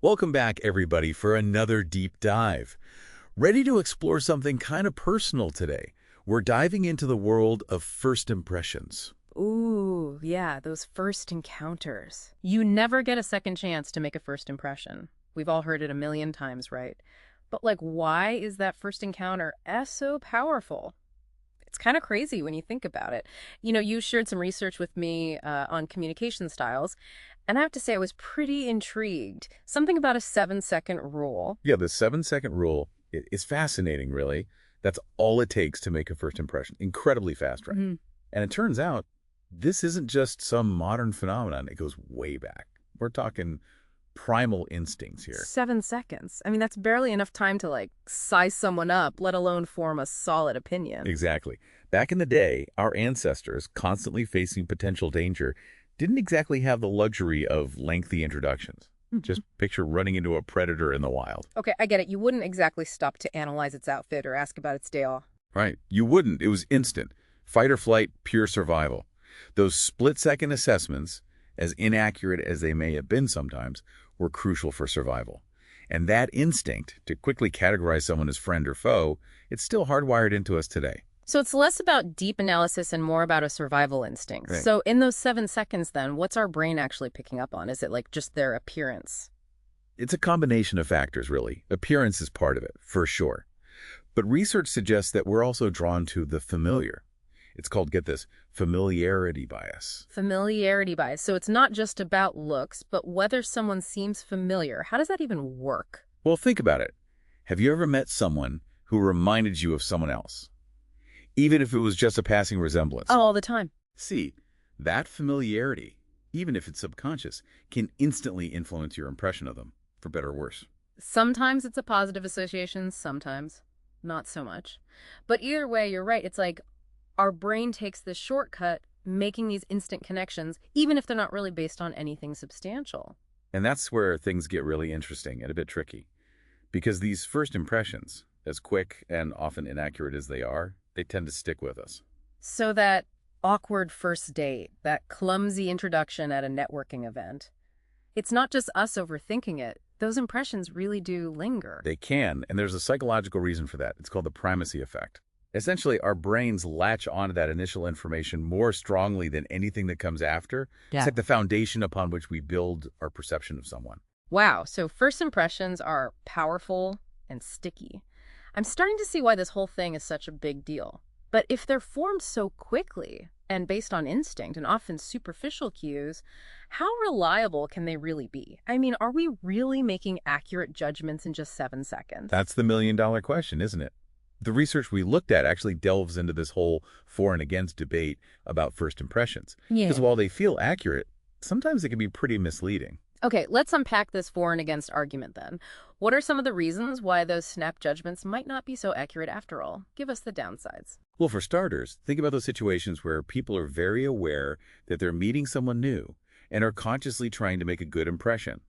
Welcome back, everybody, for another deep dive. Ready to explore something kind of personal today? We're diving into the world of first impressions. Ooh, yeah, those first encounters. You never get a second chance to make a first impression. We've all heard it a million times, right? But why is that first encounter so powerful? It's kind of crazy when you think about it. You shared some research with me on communication styles, and I have to say I was pretty intrigued. Something about a 7-second rule. Yeah, the 7-second rule is fascinating, really. That's all it takes to make a first impression. Incredibly fast, right? Mhm. And it turns out this isn't just some modern phenomenon. It goes way back. We're talking primal instincts here. 7 seconds. I mean, that's barely enough time to size someone up, let alone form a solid opinion. Exactly. Back in the day, our ancestors, constantly facing potential danger, didn't exactly have the luxury of lengthy introductions. Just picture running into a predator in the wild. Okay, I get it. You wouldn't exactly stop to analyze its outfit or ask about its day off. Right. You wouldn't. It was instant. Fight or flight, pure survival. Those split-second assessments, as inaccurate as they may have been sometimes, were crucial for survival. And that instinct to quickly categorize someone as friend or foe, it's still hardwired into us today. So it's less about deep analysis and more about a survival instinct. Right. So in those 7 seconds then, what's our brain actually picking up on? Is it just their appearance? It's a combination of factors, really. Appearance is part of it, for sure. But research suggests that we're also drawn to the familiar. It's called, get this, familiarity bias. Familiarity bias. So it's not just about looks, but whether someone seems familiar. How does that even work? Well, think about it. Have you ever met someone who reminded you of someone else? Even if it was just a passing resemblance. Oh, all the time. See, that familiarity, even if it's subconscious, can instantly influence your impression of them, for better or worse. Sometimes it's a positive association, sometimes not so much. But either way, you're right. It's our brain takes this shortcut, making these instant connections, even if they're not really based on anything substantial. And that's where things get really interesting and a bit tricky. Because these first impressions, as quick and often inaccurate as they are, they tend to stick with us. So that awkward first date, that clumsy introduction at a networking event, it's not just us overthinking it. Those impressions really do linger. They can, and there's a psychological reason for that. It's called the primacy effect. Essentially, our brains latch onto that initial information more strongly than anything that comes after. Yeah. It's like the foundation upon which we build our perception of someone. Wow, so first impressions are powerful and sticky. I'm starting to see why this whole thing is such a big deal. But if they're formed so quickly and based on instinct and often superficial cues, how reliable can they really be? I mean, are we really making accurate judgments in just 7 seconds? That's the million-dollar question, isn't it? The research we looked at actually delves into this whole for and against debate about first impressions. Yeah. Because while they feel accurate, sometimes they can be pretty misleading. Okay, let's unpack this for and against argument then. What are some of the reasons why those snap judgments might not be so accurate after all? Give us the downsides. Well, for starters, think about those situations where people are very aware that they're meeting someone new and are consciously trying to make a good impression,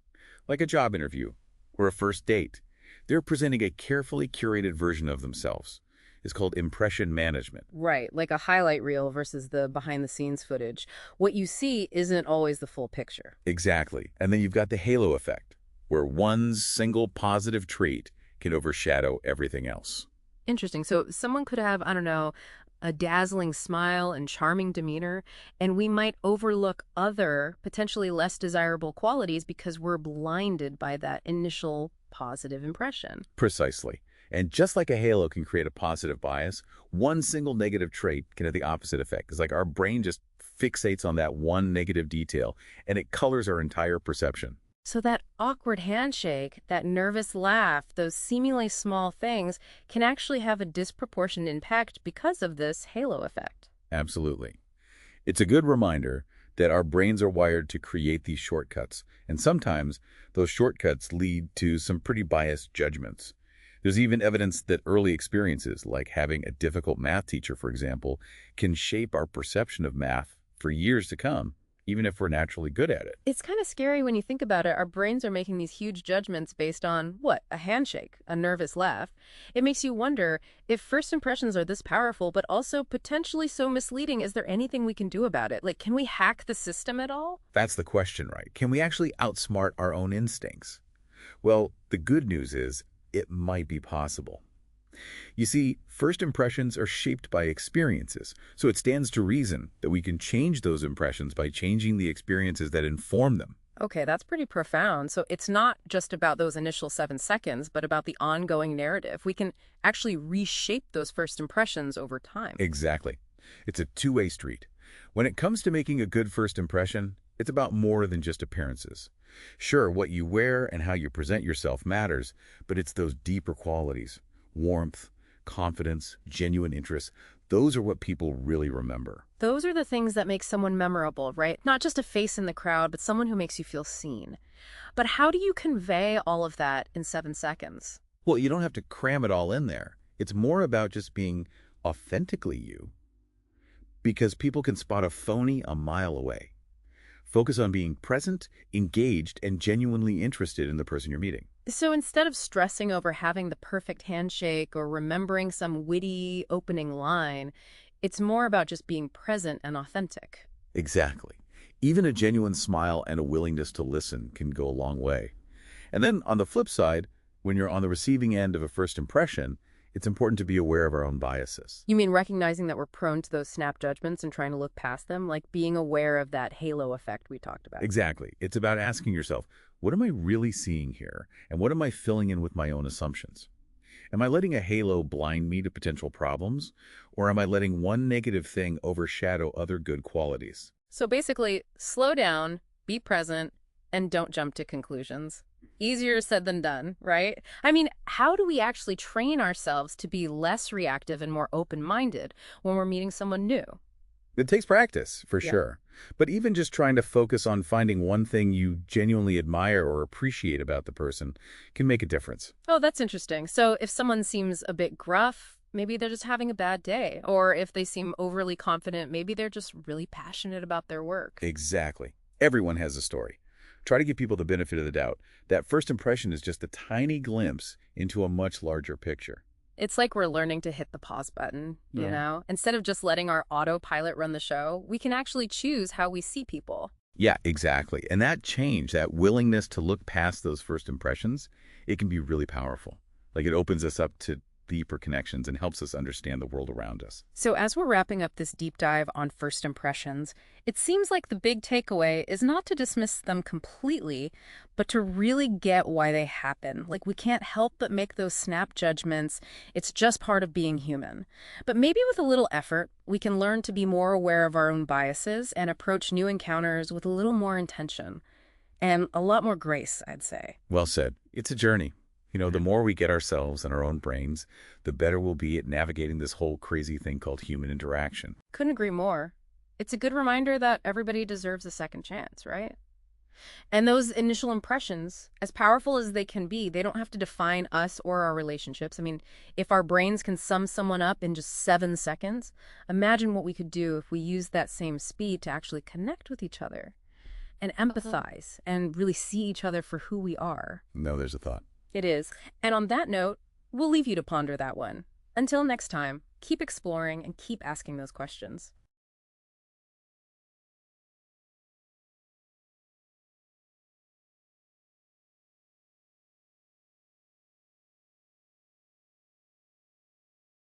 like a job interview or a first date. They're presenting a carefully curated version of themselves. It's called impression management. Right, like a highlight reel versus the behind-the-scenes footage. What you see isn't always the full picture. Exactly. And then you've got the halo effect, where one single positive trait can overshadow everything else. Interesting. So someone could have, I don't know, a dazzling smile and charming demeanor, and we might overlook other, potentially less desirable qualities because we're blinded by that initial positive impression. Precisely. And just like a halo can create a positive bias, one single negative trait can have the opposite effect. It's like our brain just fixates on that one negative detail, and it colors our entire perception. So that awkward handshake, that nervous laugh, those seemingly small things can actually have a disproportionate impact because of this halo effect. Absolutely. It's a good reminder that our brains are wired to create these shortcuts, and sometimes those shortcuts lead to some pretty biased judgments. There's even evidence that early experiences, like having a difficult math teacher, for example, can shape our perception of math for years to come, even if we're naturally good at it. It's kind of scary when you think about it. Our brains are making these huge judgments based on, what, a handshake, a nervous laugh. It makes you wonder, if first impressions are this powerful, but also potentially so misleading, is there anything we can do about it? Can we hack the system at all? That's the question, right? Can we actually outsmart our own instincts? Well, the good news is it might be possible. You see, first impressions are shaped by experiences, so it stands to reason that we can change those impressions by changing the experiences that inform them. Okay, that's pretty profound. So it's not just about those initial 7 seconds, but about the ongoing narrative. We can actually reshape those first impressions over time. Exactly. It's a two-way street. When it comes to making a good first impression, it's about more than just appearances. Sure, what you wear and how you present yourself matters, but it's those deeper qualities, warmth, confidence, genuine interest. Those are what people really remember. Those are the things that make someone memorable, right? Not just a face in the crowd, but someone who makes you feel seen. But how do you convey all of that in 7 seconds? Well, you don't have to cram it all in there. It's more about just being authentically you, because people can spot a phony a mile away. Focus on being present, engaged, and genuinely interested in the person you're meeting. So instead of stressing over having the perfect handshake or remembering some witty opening line, it's more about just being present and authentic. Exactly. Even a genuine smile and a willingness to listen can go a long way. And then on the flip side, when you're on the receiving end of a first impression, it's important to be aware of our own biases. You mean recognizing that we're prone to those snap judgments and trying to look past them, like being aware of that halo effect we talked about? Exactly. It's about asking yourself, what am I really seeing here? And what am I filling in with my own assumptions? Am I letting a halo blind me to potential problems? Or am I letting one negative thing overshadow other good qualities? So basically, slow down, be present, and don't jump to conclusions. Easier said than done, right? I mean, how do we actually train ourselves to be less reactive and more open-minded when we're meeting someone new? It takes practice, for Yeah. sure. But even just trying to focus on finding one thing you genuinely admire or appreciate about the person can make a difference. Oh, that's interesting. So if someone seems a bit gruff, maybe they're just having a bad day. Or if they seem overly confident, maybe they're just really passionate about their work. Exactly. Everyone has a story. Try to give people the benefit of the doubt. That first impression is just a tiny glimpse into a much larger picture. It's like we're learning to hit the pause button, you Yeah. know? Instead of just letting our autopilot run the show, we can actually choose how we see people. Yeah, exactly. And that change, that willingness to look past those first impressions, it can be really powerful. Like it opens us up to deeper connections and helps us understand the world around us. So as we're wrapping up this deep dive on first impressions, it seems like the big takeaway is not to dismiss them completely, but to really get why they happen. Like we can't help but make those snap judgments. It's just part of being human. But maybe with a little effort, we can learn to be more aware of our own biases and approach new encounters with a little more intention and a lot more grace, I'd say. Well said. It's a journey. You know, the more we get ourselves in our own brains, the better we'll be at navigating this whole crazy thing called human interaction. Couldn't agree more. It's a good reminder that everybody deserves a second chance, right? And those initial impressions, as powerful as they can be, they don't have to define us or our relationships. I mean, if our brains can sum someone up in just 7 seconds, imagine what we could do if we used that same speed to actually connect with each other and empathize and really see each other for who we are. No, there's a thought. It is. And on that note, we'll leave you to ponder that one. Until next time, keep exploring and keep asking those questions.